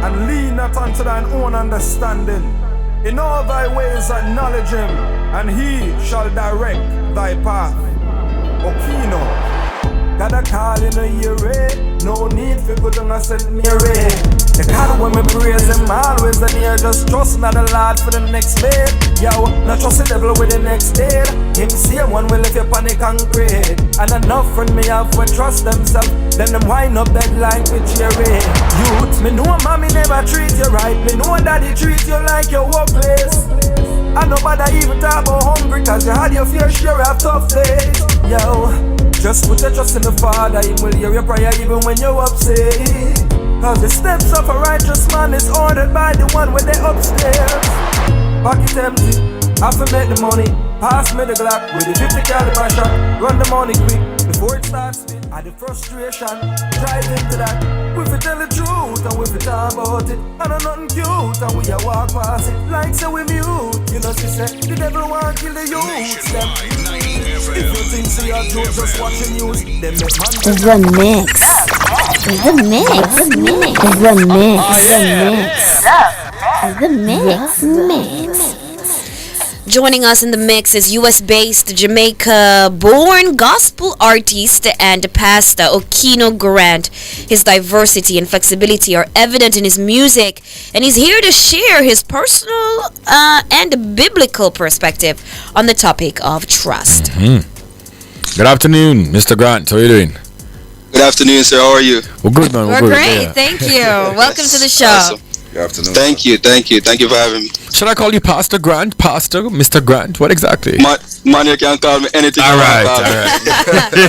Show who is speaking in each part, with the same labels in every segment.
Speaker 1: and lean not unto thine own understanding. In all thy ways acknowledge him, and he shall direct thy path. Ockeino. Got a call in a year, no need for good and I send me a ray. The God when me praise him always and here just trust not the Lord for the next day. Yo, not trust the devil with the next day. Him same one will lift you panic and create. And enough friend me have when trust themselves. Then them wind up that line with cherry. Youth, me know mommy never treat you right. Me know daddy treat you like your workplace. And nobody even talk about hungry cause you had your fair share of tough days. Yo, just put your trust in the Father, He will hear your prayer even when you're upset. Cause the steps of a righteous man is ordered by the one when they upstairs. Pocket empty, have to make the money. Pass me the Glock with the 50 caliber shot. Run the money quick before it starts spin. At the frustration, drive into that. We fi tell the truth and we fi talk about it. And I'm nothing cute and we a walk past it. Like say we mute, you know she say the devil want kill the youth. If you think say you're true, just watch the news. Them make man
Speaker 2: The mix. The mix. The mix. The mix. The mix. The mix.
Speaker 3: Joining us in the mix is US-based Jamaica-born gospel artist and pastor Ockeino Grant. His diversity and flexibility are evident in his music, and he's here to share his personal and biblical perspective on the topic of trust.
Speaker 4: Good afternoon, Mr. Grant. How are you doing?
Speaker 5: Good afternoon, sir. How are you?
Speaker 4: We're good, man.
Speaker 3: We're
Speaker 4: good.
Speaker 3: great.
Speaker 4: Yeah.
Speaker 3: Thank you. Welcome to the show.
Speaker 5: Awesome.
Speaker 6: Good afternoon.
Speaker 5: Thank you for having me.
Speaker 4: Should I call you Pastor Grant? Pastor? Mr. Grant? What exactly?
Speaker 5: Man, you can call me anything.
Speaker 4: All right.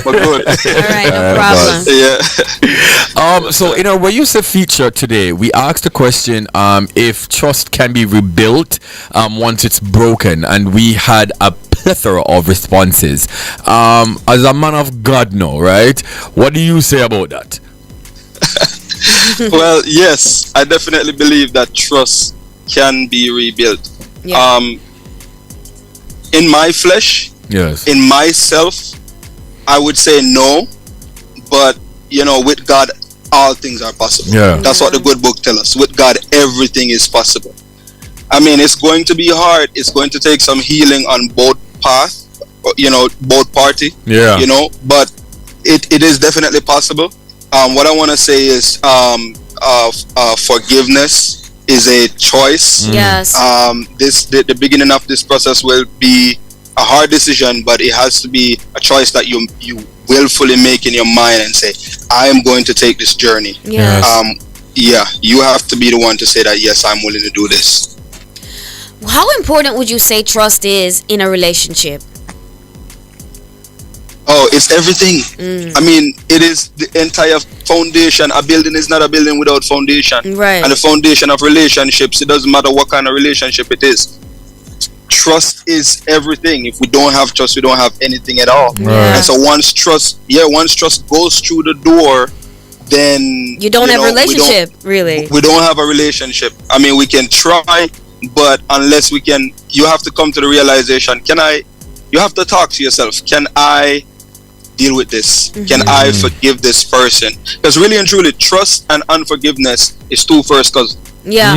Speaker 5: But good.
Speaker 3: All right, no problem.
Speaker 5: Yeah.
Speaker 4: So, where you say feature today, we asked the question if trust can be rebuilt once it's broken, and we had a plethora of responses. As a man of God now, right? What do you say about that?
Speaker 5: Well, yes, I definitely believe that trust can be rebuilt.
Speaker 3: Yeah.
Speaker 5: In my flesh,
Speaker 4: Yes.
Speaker 5: in myself, I would say no, but with God, all things are possible.
Speaker 4: Yeah.
Speaker 5: That's what the good book tells us. With God, everything is possible. I mean, it's going to be hard. It's going to take some healing on both paths, both party.
Speaker 4: Yeah.
Speaker 5: But it is definitely possible. What I want to say is forgiveness is a choice.
Speaker 3: Yes.
Speaker 5: The beginning of this process will be a hard decision, but it has to be a choice that you willfully make in your mind and say, I am going to take this journey.
Speaker 3: Yes.
Speaker 5: You have to be the one to say that, yes, I'm willing to do this.
Speaker 3: How important would you say trust is in a relationship?
Speaker 5: Oh, it's everything. I mean, it is the entire foundation. A building is not a building without foundation.
Speaker 3: Right.
Speaker 5: And the foundation of relationships, it doesn't matter what kind of relationship it is. Trust is everything. If we don't have trust, we don't have anything at all.
Speaker 3: Right.
Speaker 5: And so once trust goes through the door, then
Speaker 3: You don't have a relationship, really.
Speaker 5: We don't have a relationship. I mean, we can try, but unless we can, you have to come to the realization, you have to talk to yourself. Can I deal with this? Can I forgive this person? Because really and truly, trust and unforgiveness is two first cousins.
Speaker 3: Yeah.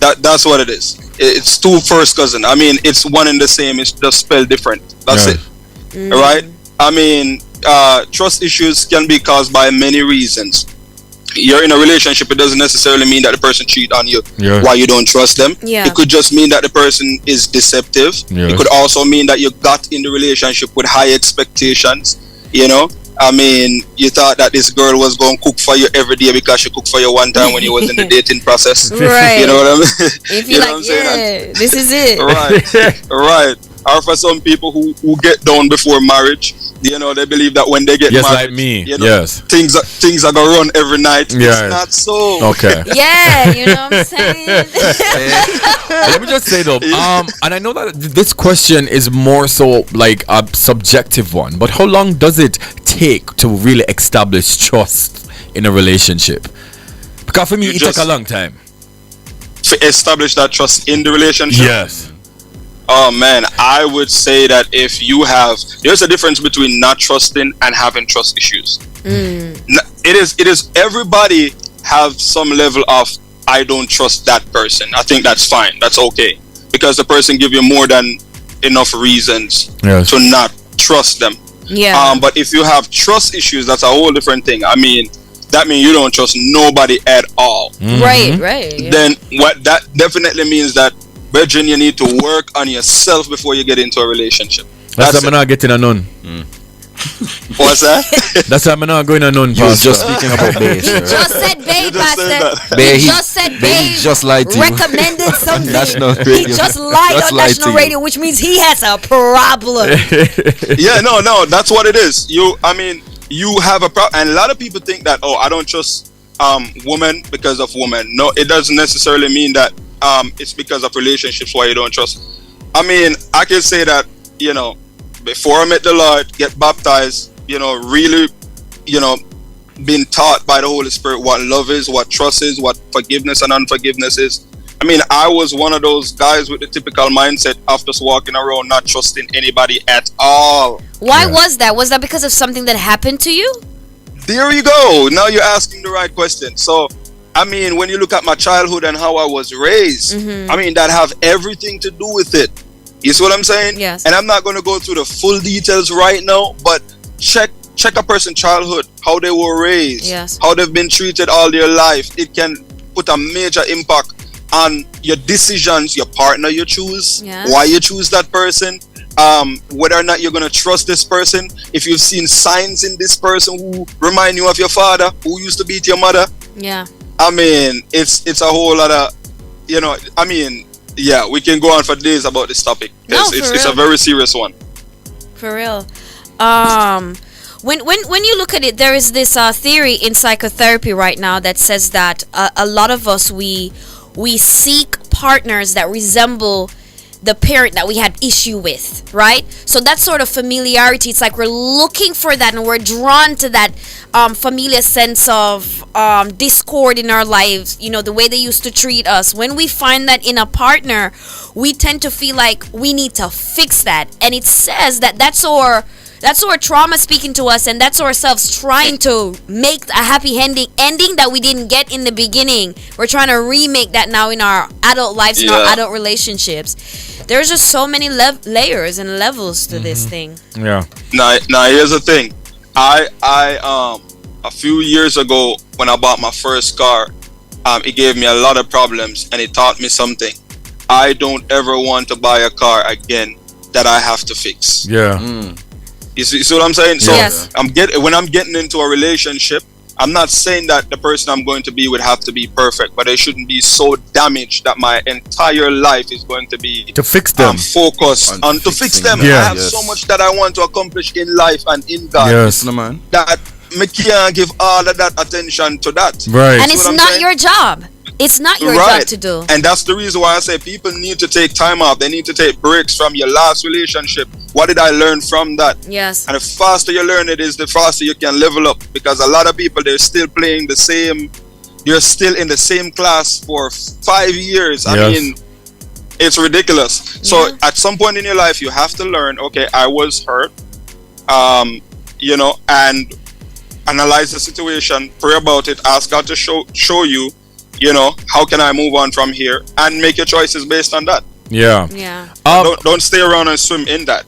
Speaker 5: That's what it is. It's two first cousins. I mean, it's one and the same. It's just spelled different. That's it. All right. I mean, trust issues can be caused by many reasons. You're in a relationship, it doesn't necessarily mean that the person cheat on you. Why you don't trust them. It could just mean that the person is deceptive. It could also mean that you got in the relationship with high expectations. I mean, you thought that this girl was going to cook for you every day because she cooked for you one time when you was in the dating process.
Speaker 3: Right.
Speaker 5: You know what I mean?
Speaker 3: If you're like, this is it.
Speaker 5: Right. Or for some people who get down before marriage, they believe that when they get married,
Speaker 4: like me.
Speaker 5: things are gonna run every night.
Speaker 4: Yeah.
Speaker 5: It's not so.
Speaker 4: Okay.
Speaker 3: Yeah, you know what I'm saying?
Speaker 4: Let me just say though, and I know that this question is more so like a subjective one, but how long does it take to really establish trust in a relationship? Because for me, it takes a long time.
Speaker 5: To establish that trust in the relationship?
Speaker 4: Yes.
Speaker 5: Oh man, I would say that there's a difference between not trusting and having trust issues. It is everybody have some level of I don't trust that person. I think that's fine. That's okay. Because the person give you more than enough reasons to not trust them.
Speaker 3: Yeah.
Speaker 5: But if you have trust issues, that's a whole different thing. I mean, that means you don't trust nobody at all.
Speaker 3: Right. Yeah.
Speaker 5: Then what that definitely means that, Virgin, you need to work on yourself before you get into a relationship.
Speaker 4: That's why I'm not getting a nun.
Speaker 5: What's that?
Speaker 4: That's why I'm not going a nun.
Speaker 6: You was just speaking about bae.
Speaker 3: He just said bae, Pastor.
Speaker 6: Bae,
Speaker 3: He just said bae.
Speaker 6: He just lied to you.
Speaker 3: Recommended something.
Speaker 6: National
Speaker 3: He
Speaker 6: radio.
Speaker 3: just lied
Speaker 6: Just
Speaker 3: on
Speaker 6: lied
Speaker 3: national
Speaker 6: to you.
Speaker 3: radio, which means he has a problem.
Speaker 5: Yeah, no, that's what it is. You have a problem, and a lot of people think that, oh, I don't trust women because of women. No, it doesn't necessarily mean that it's because of relationships why you don't trust. I mean, I can say that, before I met the Lord, get baptized, really, being taught by the Holy Spirit what love is, what trust is, what forgiveness and unforgiveness is. I mean, I was one of those guys with the typical mindset of just walking around not trusting anybody at all.
Speaker 3: Why was that? Was that because of something that happened to you?
Speaker 5: There you go. Now you're asking the right question. So, I mean, when you look at my childhood and how I was raised, I mean, that have everything to do with it. You see what I'm saying?
Speaker 3: Yes.
Speaker 5: And I'm not going to go through the full details right now, but check a person's childhood, how they were raised, how they've been treated all their life. It can put a major impact on your decisions, your partner you choose, why you choose that person, whether or not you're going to trust this person. If you've seen signs in this person who remind you of your father, who used to beat your mother.
Speaker 3: Yeah.
Speaker 5: I mean, it's a whole lot of, yeah, we can go on for days about this topic. It's a very serious one.
Speaker 3: For real. When you look at it, there is this theory in psychotherapy right now that says that a lot of us we seek partners that resemble the parent that we had issue with, right? So that sort of familiarity, it's like we're looking for that and we're drawn to that familiar sense of discord in our lives, the way they used to treat us. When we find that in a partner, we tend to feel like we need to fix that. And it says that that's our trauma speaking to us, and that's ourselves trying to make a happy ending that we didn't get in the beginning. We're trying to remake that now in our adult lives, in our adult relationships. There's just so many layers and levels to this thing.
Speaker 4: Yeah.
Speaker 5: Now here's the thing. I a few years ago when I bought my first car, it gave me a lot of problems and it taught me something. I don't ever want to buy a car again that I have to fix.
Speaker 4: Yeah.
Speaker 5: You see what I'm saying? So
Speaker 3: Yes.
Speaker 5: when I'm getting into a relationship, I'm not saying that the person I'm going to be would have to be perfect, but they shouldn't be so damaged that my entire life is going to be
Speaker 4: to fix them.
Speaker 5: Focused on to fix them.
Speaker 4: Yeah.
Speaker 5: I have so much that I want to accomplish in life and in God.
Speaker 4: Yes.
Speaker 6: Man.
Speaker 5: That me can't give all of that attention to that.
Speaker 4: Right.
Speaker 3: And it's not your job. It's not your job to do.
Speaker 5: And that's the reason why I say people need to take time off. They need to take breaks from your last relationship. What did I learn from that?
Speaker 3: Yes.
Speaker 5: And the faster you learn it is, the faster you can level up. Because a lot of people, they're still playing the same, you're still in the same class for 5 years. I mean, it's ridiculous. So at some point in your life, you have to learn, okay, I was hurt, and analyze the situation, pray about it, ask God to show you, how can I move on from here, and make your choices based on that.
Speaker 4: Yeah.
Speaker 5: Don't stay around and swim in that.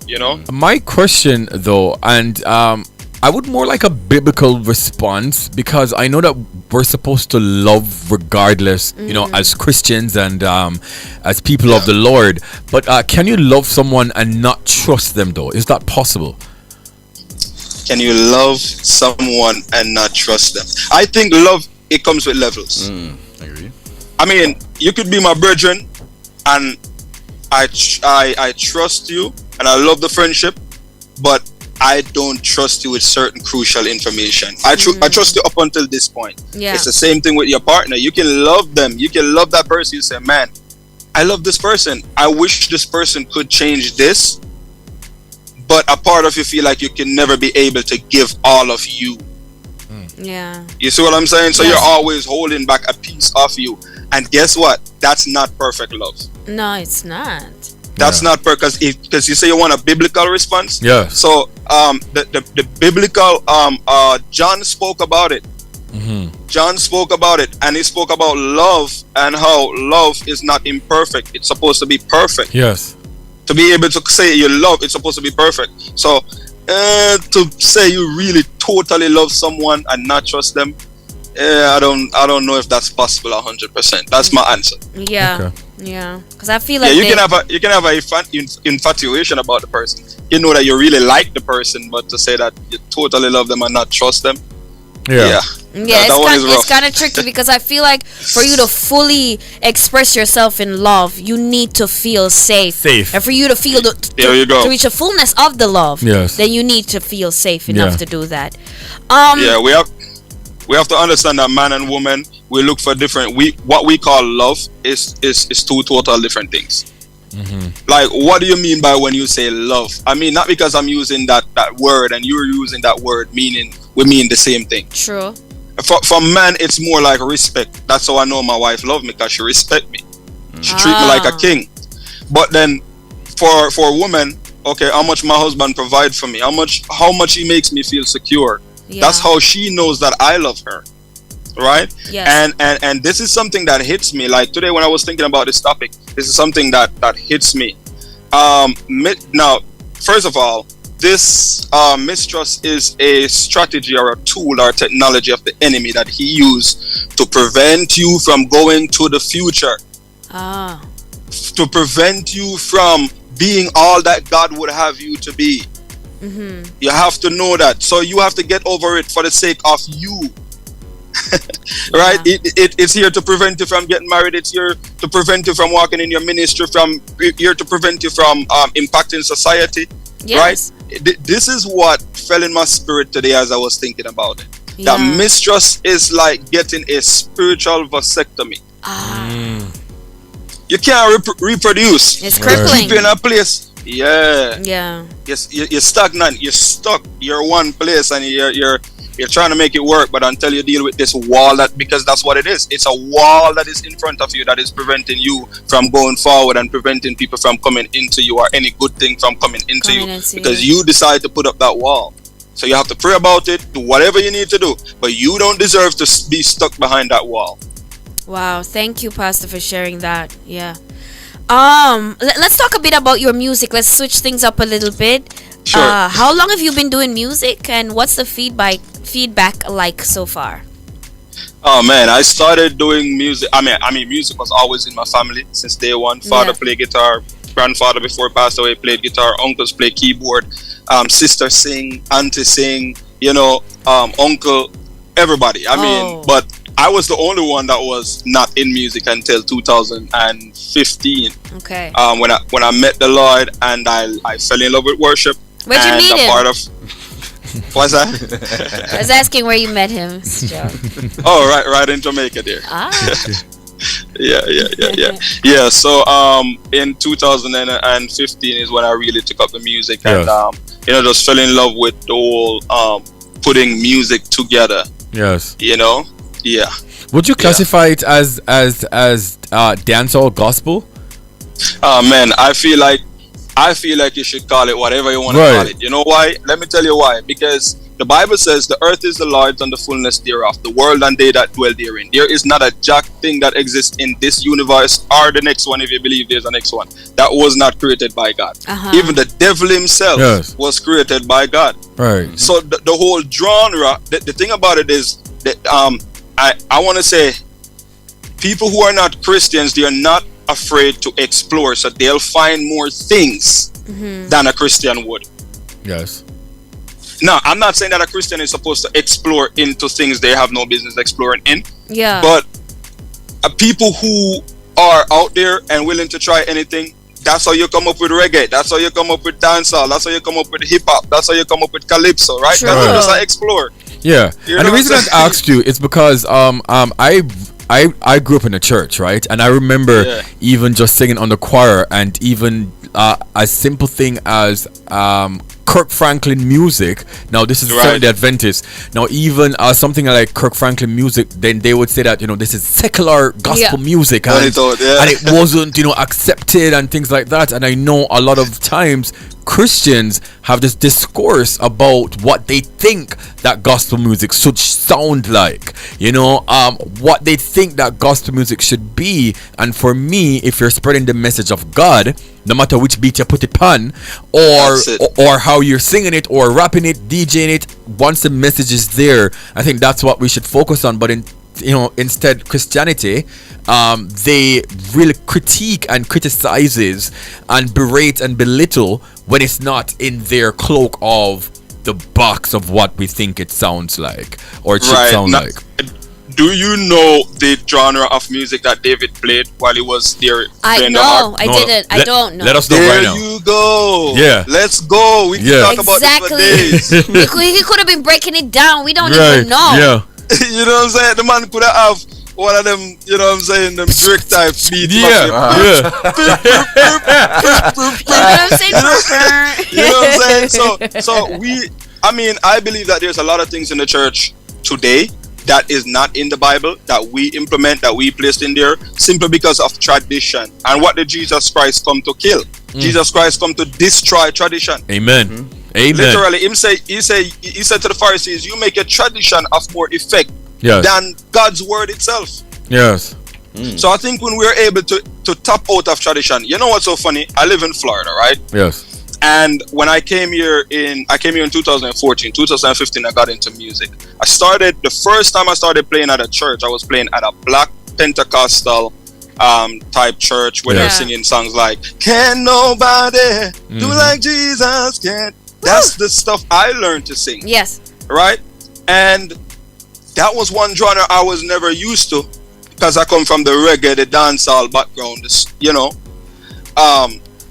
Speaker 4: My question though, and I would more like a biblical response, because I know that we're supposed to love regardless, as Christians and as people of the Lord. But can you love someone and not trust them though? Is that possible?
Speaker 5: Can you love someone and not trust them? I think love, it comes with levels.
Speaker 6: I agree.
Speaker 5: I mean, you could be my brethren, and I trust you, and I love the friendship, but I don't trust you with certain crucial information. I trust you up until this point.
Speaker 3: Yeah.
Speaker 5: It's the same thing with your partner. You can love them. You can love that person. You say, man, I love this person. I wish this person could change this. But a part of you feel like you can never be able to give all of you.
Speaker 3: Yeah.
Speaker 5: You see what I'm saying? So you're always holding back a piece of you. And guess what? That's not perfect love.
Speaker 3: No, it's not.
Speaker 5: That's not perfect, because you say you want a biblical response.
Speaker 4: Yeah.
Speaker 5: So the biblical John spoke about it. John spoke about it, and he spoke about love and how love is not imperfect. It's supposed to be perfect.
Speaker 4: Yes.
Speaker 5: To be able to say you love, it's supposed to be perfect. So to say you really totally love someone and not trust them, I don't know if that's possible 100%. That's my answer.
Speaker 3: Yeah.
Speaker 4: Okay.
Speaker 3: Yeah. Because I feel like
Speaker 5: you can have a infatuation about the person. You know that you really like the person, but to say that you totally love them and not trust them,
Speaker 3: yeah,
Speaker 5: it's
Speaker 3: kind of tricky, because I feel like for you to fully express yourself in love, you need to feel safe. And for you to feel to reach the fullness of the love, then you need to feel safe enough to do that.
Speaker 5: We have to understand that man and woman, we look for different. What we call love is two total different things. Like, what do you mean by when you say love? I mean, not because I'm using that word and you're using that word, meaning we mean the same thing.
Speaker 3: True.
Speaker 5: For man, it's more like respect. That's how I know my wife loves me, because she respect me. She treat me like a king. But then for a woman, okay, how much my husband provide for me, how much he makes me feel secure. That's how she knows that I love her, right?
Speaker 3: Yes.
Speaker 5: And this is something that hits me. Like today when I was thinking about this topic, this is something that hits me. Now, first of all, this mistrust is a strategy or a tool or technology of the enemy that he used to prevent you from going to the future. To prevent you from being all that God would have you to be. You have to know that. So you have to get over it for the sake of you. Right? It's here to prevent you from getting married. It's here to prevent you from walking in your ministry. Here to prevent you from impacting society.
Speaker 3: Yes.
Speaker 5: Right? This is what fell in my spirit today as I was thinking about it. That mistrust is like getting a spiritual vasectomy. You can't reproduce.
Speaker 3: It's crippling.
Speaker 5: Keep you in a place. Yeah.
Speaker 3: Yes.
Speaker 5: You're stagnant. You're stuck. You're one place, and you're trying to make it work. But until you deal with this wall, because that's what it is. It's a wall that is in front of you that is preventing you from going forward and preventing people from coming into you, or any good thing from coming into you, because you decide to put up that wall. So you have to pray about it, do whatever you need to do, but you don't deserve to be stuck behind that wall.
Speaker 3: Wow, thank you, Pastor, for sharing that. Yeah. Let's talk a bit about your music. Let's switch things up a little bit.
Speaker 5: Sure.
Speaker 3: How long have you been doing music, and what's the feedback like so far?
Speaker 5: Oh man, I started doing music. I mean, music was always in my family since day one. Father played guitar, grandfather before he passed away played guitar, uncles play keyboard, sister sing, auntie sing, uncle, everybody. I mean, but I was the only one that was not in music until 2015.
Speaker 3: Okay.
Speaker 5: When I met the Lord, and I fell in love with worship.
Speaker 3: Where'd you meet him?
Speaker 5: What's that?
Speaker 3: I was asking where you met him.
Speaker 5: Oh, right in Jamaica there. Yeah. So in 2015 is when I really took up the music, and just fell in love with the whole putting music together.
Speaker 4: Yes.
Speaker 5: Yeah.
Speaker 4: Would you classify it as dancehall gospel?
Speaker 5: Man, I feel like you should call it whatever you want to call it. You know why? Let me tell you why. Because the Bible says the earth is the Lord's and the fullness thereof, the world and they that dwell therein. There is not a jack thing that exists in this universe or the next one, if you believe there's a next one, that was not created by God. Even the devil himself was created by God.
Speaker 4: Right.
Speaker 5: So the whole genre, the thing about it is that I want to say people who are not Christians, they are not afraid to explore, so they'll find more things than a Christian would.
Speaker 4: Yes.
Speaker 5: Now, I'm not saying that a Christian is supposed to explore into things they have no business exploring in.
Speaker 3: Yeah.
Speaker 5: But people who are out there and willing to try anything, that's how you come up with reggae. That's how you come up with dancehall. That's how you come up with hip hop. That's how you come up with calypso, right?
Speaker 3: True.
Speaker 5: That's how you explore.
Speaker 4: Yeah. And the reason I asked you is because I grew up in a church, right? And I remember even just singing on the choir, and even a simple thing as Kirk Franklin music. Now this is
Speaker 5: Right.
Speaker 4: the Adventist. Now even something like Kirk Franklin music, then they would say that this is secular gospel music, and, and it wasn't accepted and things like that. And I know a lot of times Christians have this discourse about what they think that gospel music should sound like, what they think that gospel music should be. And for me, if you're spreading the message of God, no matter which beat you put it on, or how you're singing it or rapping it, DJing it, once the message is there, I think that's what we should focus on. But instead Christianity, they really critique and criticizes and berate and belittle when it's not in their cloak of the box of what we think it sounds like or it should sound like.
Speaker 5: Do you know the genre of music that David played while he was there?
Speaker 3: I know. I didn't. I don't know.
Speaker 4: Let us know right now.
Speaker 5: There you go.
Speaker 4: Yeah.
Speaker 5: Let's go. We can talk about this for days.
Speaker 3: He could have been breaking it down. We don't even know.
Speaker 4: Yeah.
Speaker 5: You know what I'm saying? The man could have one of them, you know what I'm saying, them Drake type beats.
Speaker 4: Yeah.
Speaker 3: You know what I'm saying?
Speaker 5: You know what I'm saying? I believe that there's a lot of things in the church today that is not in the Bible that we implement, that we placed in there simply because of tradition. And what did Jesus Christ come to kill? Jesus Christ come to destroy tradition.
Speaker 4: Amen. Amen.
Speaker 5: Literally, he said to the Pharisees, you make a tradition of more effect than God's word itself.
Speaker 4: Yes.
Speaker 5: So I think when we're able to tap out of tradition, you know what's so funny? I live in Florida, right?
Speaker 4: Yes.
Speaker 5: And when I came here in 2014, 2015, I got into music. The first time I started playing at a church, I was playing at a black Pentecostal type church where they're singing songs like "Can Nobody Do Like Jesus Can." That's the stuff I learned to sing. Yes. Right? And that was one genre I was never used to because I come from the reggae, the dancehall background,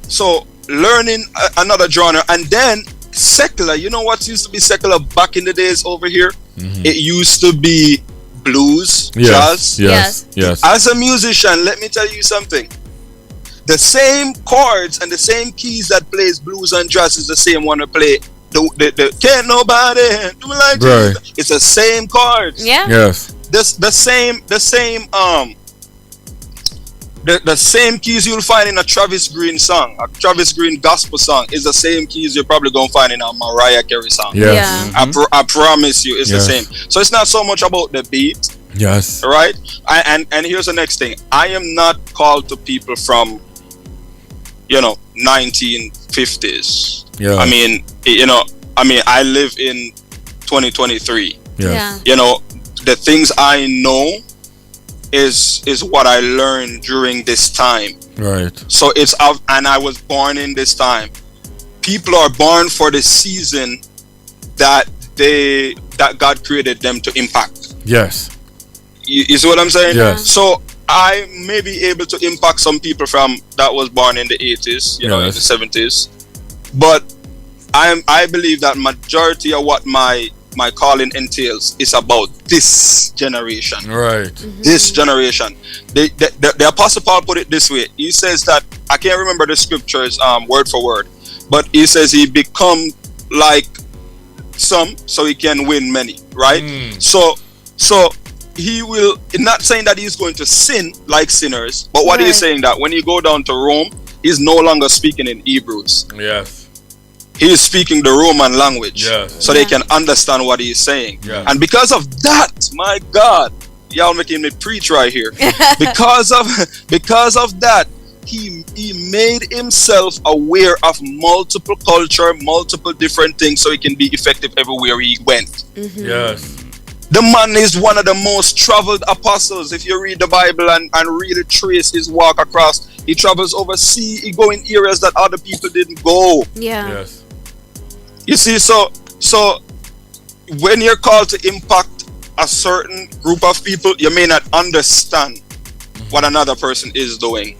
Speaker 5: so learning another genre, and then secular. You know what used to be secular back in the days over here? It used to be blues, jazz.
Speaker 4: Yes.
Speaker 5: As a musician, let me tell you something. The same chords and the same keys that plays blues and jazz is the same one to play the Can't Nobody Do Like Jesus. It's the same chords.
Speaker 3: Yeah.
Speaker 4: Yes.
Speaker 5: The same keys you'll find in a Travis Green song, a Travis Green gospel song, is the same keys you're probably gonna find in a Mariah Carey song.
Speaker 4: Yes.
Speaker 5: I promise you, it's the same. So it's not so much about the beat.
Speaker 4: Yes.
Speaker 5: Right. And here's the next thing. I am not called to people from 1950s.
Speaker 4: Yeah.
Speaker 5: I live in 2023.
Speaker 4: Yeah.
Speaker 5: The things I know is what I learned during this time.
Speaker 4: Right.
Speaker 5: So and I was born in this time. People are born for the season that God created them to impact.
Speaker 4: Yes.
Speaker 5: You see what I'm saying?
Speaker 4: Yes.
Speaker 5: So I may be able to impact some people that was born in the 80s, in the 70s. But I believe that majority of what my calling entails is about this generation.
Speaker 4: Right.
Speaker 5: This generation. The Apostle Paul put it this way. He says that, I can't remember the scriptures word for word, but he says he become like some so he can win many, right? So he will, not saying that he's going to sin like sinners, but what he's saying that when you go down to Rome, he's no longer speaking in Hebrews.
Speaker 4: Yes.
Speaker 5: He is speaking the Roman language, so they can understand what he's saying. And because of that, my God, y'all making me preach right here. because of that, he made himself aware of multiple culture, multiple different things, so he can be effective everywhere he went.
Speaker 4: Yes.
Speaker 5: The man is one of the most traveled apostles. If you read the Bible and really trace his walk across, he travels overseas. He go in areas that other people didn't go.
Speaker 4: Yes.
Speaker 5: You see, so when you're called to impact a certain group of people, you may not understand what another person is doing.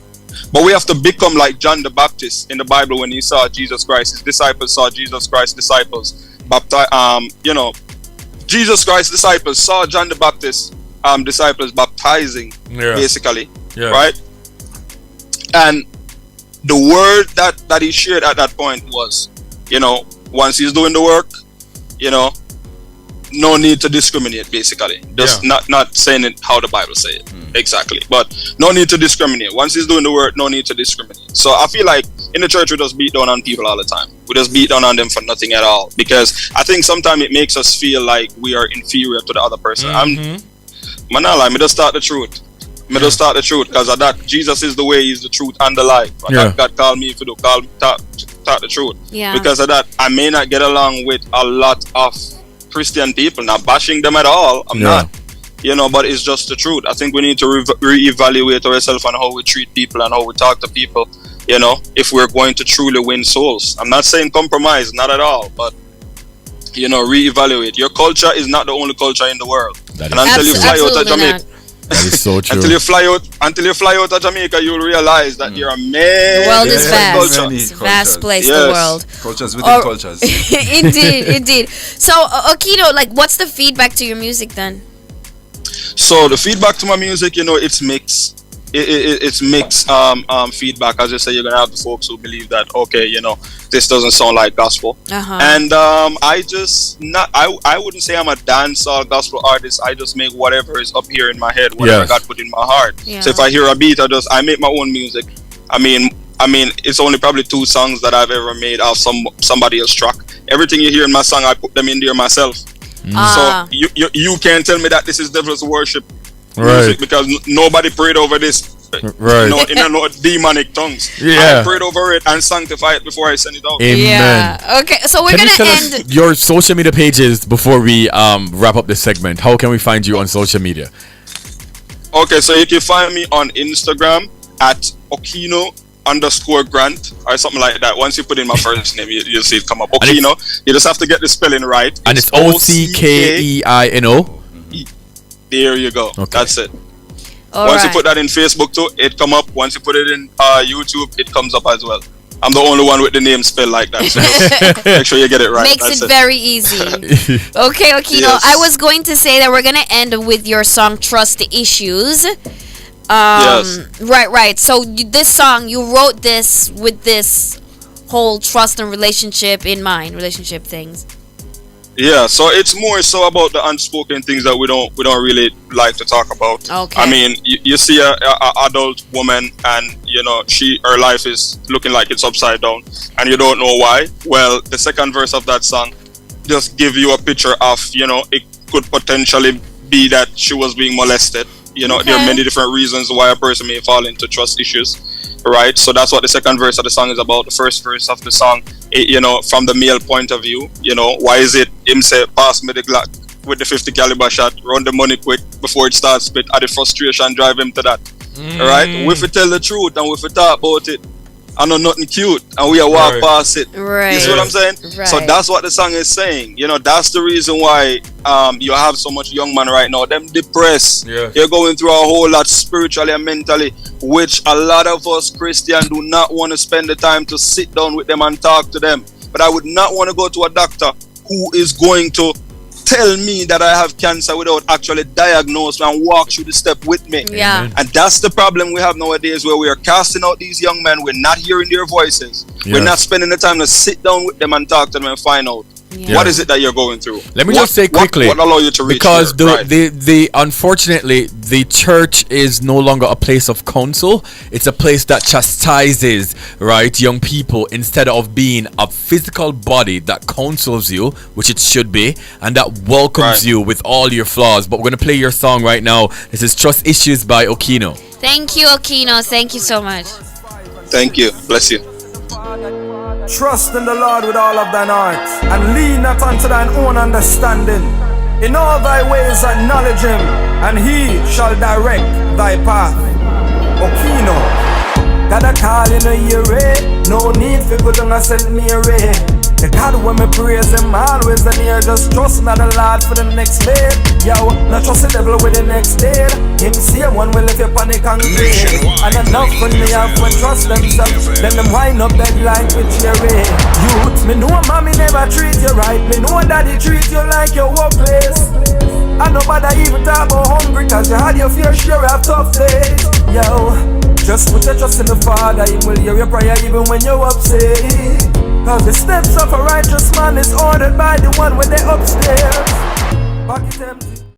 Speaker 5: But we have to become like John the Baptist in the Bible when he saw Jesus Christ. His disciples saw Jesus Christ's disciples Jesus Christ's disciples saw John the Baptist disciples baptizing, basically, right? And the word that he shared at that point was, once he's doing the work, you know, no need to discriminate, basically. Just not saying it how the Bible say it exactly, but no need to discriminate. Once he's doing the work, no need to discriminate. So I feel like in the church we just beat down on people all the time. We just beat down on them for nothing at all, because I think sometimes it makes us feel like we are inferior to the other person. I'm not lying, me just start the truth. Me just start the truth, because of that Jesus is the way, he's the truth and the life. And God called me to talk the truth.
Speaker 3: Yeah. Because
Speaker 5: of that, I may not get along with a lot of Christian people, not bashing them at all. I'm not, you know, but it's just the truth. I think we need to reevaluate ourselves on how we treat people and how we talk to people, you know, if we're going to truly win souls. I'm not saying compromise, not at all, but, you know, reevaluate. Your culture is not the only culture in the world.
Speaker 4: That
Speaker 5: and until you fly out of Jamaica,
Speaker 4: that is so true.
Speaker 5: until you fly out of Jamaica, you'll realize that you're a man.
Speaker 3: The world is vast.
Speaker 5: Culture.
Speaker 3: It's a vast place, the world.
Speaker 6: Cultures within cultures.
Speaker 3: Indeed. So, Ockeino, like, what's the feedback to your music then?
Speaker 5: So the feedback to my music, you know, it's mixed. It's mixed feedback. As you say, you're gonna have the folks who believe that, okay, you know, this doesn't sound like gospel. And I wouldn't say I'm a dancehall gospel artist. I just make whatever is up here in my head, whatever God put in my heart. So if I hear a beat, I make my own music. I mean, it's only probably 2 songs that I've ever made off somebody else's track. Everything you hear in my song, I put them in there myself. So you can't tell me that this is devil's worship music, because nobody prayed over this. In no demonic tongues. I prayed over it and sanctified it before I send it out.
Speaker 3: Amen. Okay, so we're gonna end
Speaker 4: your social media pages before we wrap up this segment. How can we find you on social media?
Speaker 5: Okay, so you can find me on Instagram at Ockeino_Grant or something like that. Once you put in my first name, you'll see it come up. Ockeino. You just have to get the spelling right.
Speaker 4: And it's Ockeino.
Speaker 5: There you go. Okay. That's it.
Speaker 3: Once
Speaker 5: you put that in Facebook too, it come up. Once you put it in YouTube, it comes up as well. I'm the only one with the name spelled like that, so just make sure you get it right.
Speaker 3: Makes it very easy. Okay, Ockeino, yes. I was going to say that we're gonna end with your song "Trust Issues."
Speaker 5: Yes.
Speaker 3: Right. So this song, you wrote this with this whole trust and relationship in mind, relationship things.
Speaker 5: Yeah, so it's more so about the unspoken things that we don't really like to talk about.
Speaker 3: Okay.
Speaker 5: I mean, you see a adult woman, and you know her life is looking like it's upside down, and you don't know why. Well, the second verse of that song just give you a picture of, you know, it could potentially be that she was being molested. You know, there are many different reasons why a person may fall into trust issues, right? So that's what the second verse of the song is about. The first verse of the song, you know, from the male point of view, you know, why is it him say, pass me the Glock with the 50 caliber shot, run the money quick before it starts spit, and the frustration drive him to that, right? We have to tell the truth and we have to talk about it. I know nothing cute, and we are walk past it.
Speaker 3: Right.
Speaker 5: You see what I'm saying?
Speaker 3: Right.
Speaker 5: So that's what the song is saying. You know, that's the reason why you have so much young man right now. Them depressed.
Speaker 6: Yeah.
Speaker 5: They're going through a whole lot spiritually and mentally, which a lot of us Christians do not want to spend the time to sit down with them and talk to them. But I would not want to go to a doctor who is going to tell me that I have cancer without actually diagnosing and walk through the step with me.
Speaker 3: Yeah.
Speaker 5: And that's the problem we have nowadays, where we are casting out these young men. We're not hearing their voices. We're not spending the time to sit down with them and talk to them and find out what is it that you're going through.
Speaker 4: Let me just say quickly,
Speaker 5: what allow you to reach
Speaker 4: because
Speaker 5: there,
Speaker 4: unfortunately the church is no longer a place of counsel. It's a place that chastises, right, young people, instead of being a physical body that counsels you, which it should be, and that welcomes you with all your flaws. But we're gonna play your song right now. This is Trust Issues by Ockeino.
Speaker 3: Thank you, Ockeino. Thank you so much.
Speaker 5: Thank you. Bless you.
Speaker 1: Trust in the Lord with all of thine heart, and lean not unto thine own understanding. In all thy ways acknowledge him, and he shall direct thy path. Ockeino, got a call in a year, no need for good and I send me a ray. The God when me praise him always and here, just trust not the Lord for the next day. Yo, not trust the devil with the next day. Him same one will live your panic and grave. And enough when me have when trust themselves, then them wind up dead like with cherry. Youth, me know mommy never treat you right. Me know daddy treat you like your workplace. And nobody even talk about hungry, cause you had your fair share of tough days. Yo, just put your trust in the Father, he will hear your prayer even when you're upset. Cause the steps of a righteous man is ordered by the one when they upstairs. Pocket empty.